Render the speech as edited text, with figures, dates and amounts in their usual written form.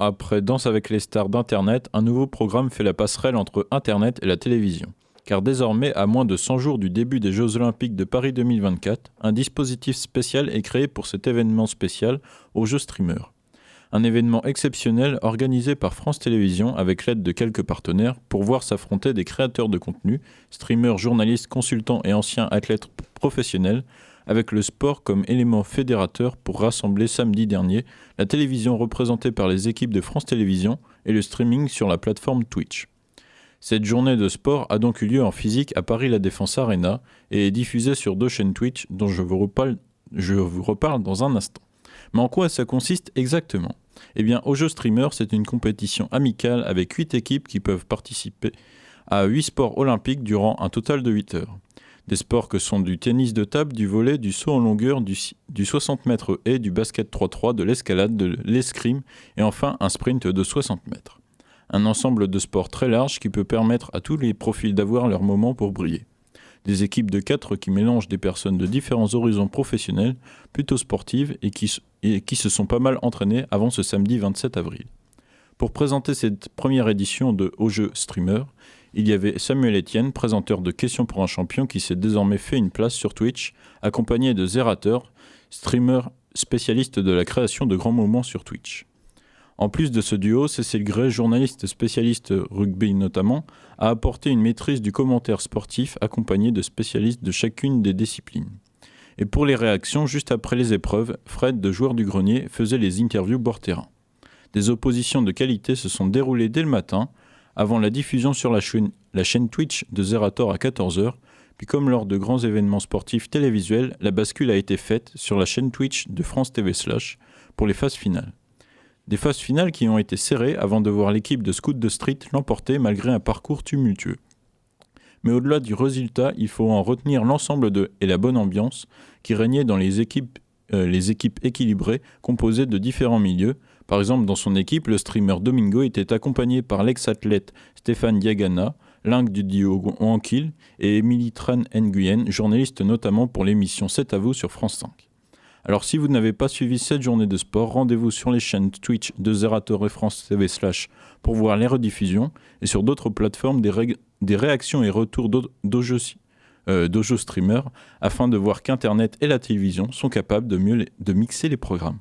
Après Danse avec les stars d'Internet, un nouveau programme fait la passerelle entre Internet et la télévision. Car désormais, à moins de 100 jours du début des Jeux Olympiques de Paris 2024, un dispositif spécial est créé pour cet événement spécial aux Jeux Streamer. Un événement exceptionnel organisé par France Télévisions avec l'aide de quelques partenaires pour voir s'affronter des créateurs de contenu, streamers, journalistes, consultants et anciens athlètes professionnels, avec le sport comme élément fédérateur pour rassembler samedi dernier la télévision représentée par les équipes de France Télévisions et le streaming sur la plateforme Twitch. Cette journée de sport a donc eu lieu en physique à Paris La Défense Arena et est diffusée sur 2 chaînes Twitch dont je vous reparle dans un instant. Mais en quoi ça consiste exactement ? Eh bien, au jeu streamer, c'est une compétition amicale avec 8 équipes qui peuvent participer à 8 sports olympiques durant un total de 8 heures. Des sports que sont du tennis de table, du volley, du saut en longueur, du 60 mètres haies, du basket 3-3, de l'escalade, de l'escrime et enfin un sprint de 60 mètres. Un ensemble de sports très large qui peut permettre à tous les profils d'avoir leur moment pour briller. Des équipes de 4 qui mélangent des personnes de différents horizons professionnels, plutôt sportives et qui se sont pas mal entraînées avant ce samedi 27 avril. Pour présenter cette première édition de Au jeu streamer, il y avait Samuel Etienne, présenteur de Questions pour un champion qui s'est désormais fait une place sur Twitch, accompagné de Zerator, streamer spécialiste de la création de grands moments sur Twitch. En plus de ce duo, Cécile Gray, journaliste spécialiste rugby notamment, a apporté une maîtrise du commentaire sportif accompagné de spécialistes de chacune des disciplines. Et pour les réactions, juste après les épreuves, Fred, de Joueur du Grenier, faisait les interviews bord terrain. Des oppositions de qualité se sont déroulées dès le matin, avant la diffusion sur la chaîne Twitch de Zerator à 14h, puis comme lors de grands événements sportifs télévisuels, la bascule a été faite sur la chaîne Twitch de France TV / pour les phases finales. Des phases finales qui ont été serrées avant de voir l'équipe de Scout de Street l'emporter malgré un parcours tumultueux. Mais au-delà du résultat, il faut en retenir l'ensemble et la bonne ambiance qui régnait dans les équipes équilibrées composées de différents milieux. Par exemple, dans son équipe, le streamer Domingo était accompagné par l'ex-athlète Stéphane Diagana, l'un du duo Wankill, et Émilie Tran Nguyen, journaliste notamment pour l'émission C'est à vous sur France 5. Alors si vous n'avez pas suivi cette journée de sport, rendez-vous sur les chaînes Twitch de Zerator et France TV / pour voir les rediffusions et sur d'autres plateformes des réactions et retours d'Ojo streamer afin de voir qu'Internet et la télévision sont capables de mixer les programmes.